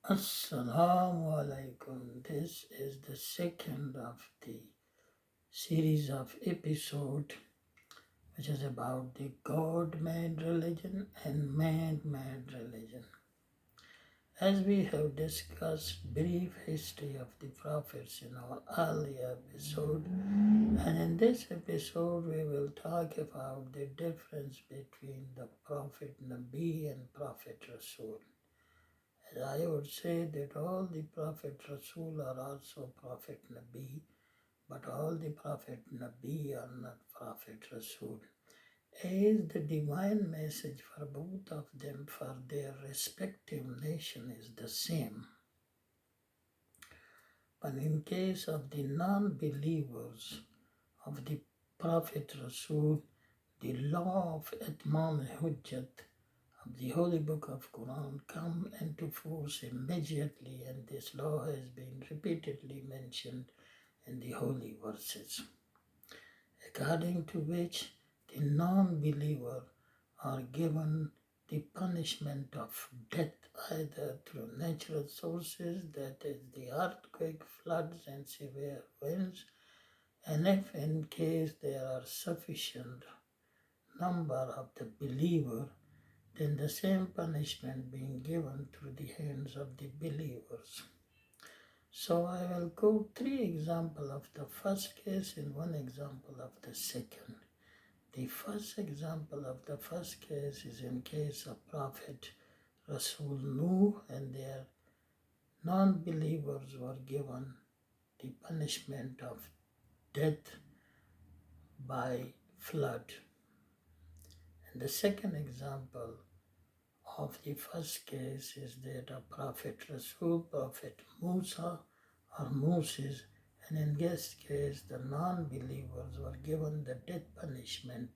Assalamu alaikum. This is the second of the series of episode which is about the God-made religion and man-made religion. As we have discussed brief history of the prophets in our earlier episode, and in this episode we will talk about the difference between the Prophet Nabi and Prophet Rasul. I would say that all the Prophet Rasul are also Prophet Nabi, but all the Prophet Nabi are not Prophet Rasul. As the divine message for both of them for their respective nation is the same. But in case of the non-believers of the Prophet Rasul, the law of Itmam Hujjat of the Holy Book of Quran come into force immediately, and this law has been repeatedly mentioned in the holy verses, according to which the non-believer are given the punishment of death either through natural sources, that is the earthquake, floods and severe winds, and if in case there are sufficient number of the believer, then the same punishment being given through the hands of the believers. So I will quote 3 examples of the first case and 1 example of the second. The first example of the first case is in case of Prophet Rasul Nuh, and their non-believers were given the punishment of death by flood. And the second example of the first case is that of Prophet Rasul, Prophet Musa or Moses, and in this case the non-believers were given the death punishment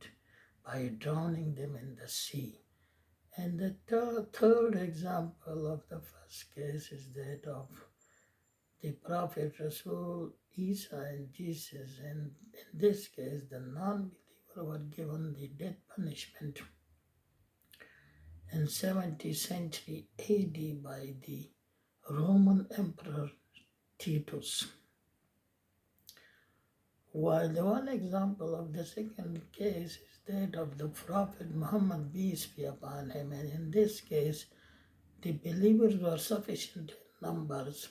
by drowning them in the sea. And the third example of the first case is that of the Prophet Rasul, Isa and Jesus, and in this case the non-believer were given the death punishment in 70th century AD by the Roman Emperor Titus. While the one example of the second case is that of the Prophet Muhammad, peace be upon him, and in this case the believers were sufficient in numbers,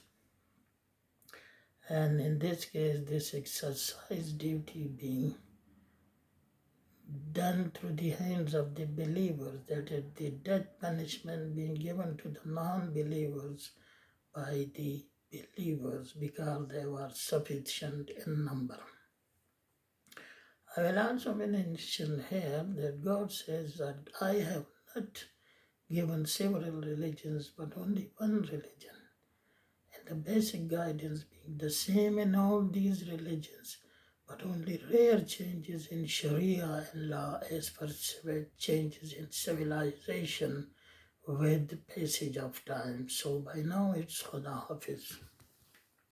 and in this case this exercise duty being done through the hands of the believers, that is the death punishment being given to the non-believers by the believers because they were sufficient in number. I will also mention here that God says that I have not given several religions but only one religion, and the basic guidance being the same in all these religions, but only rare changes in Sharia and law as per changes in civilization with the passage of time. So by now it's Khuda Hafiz.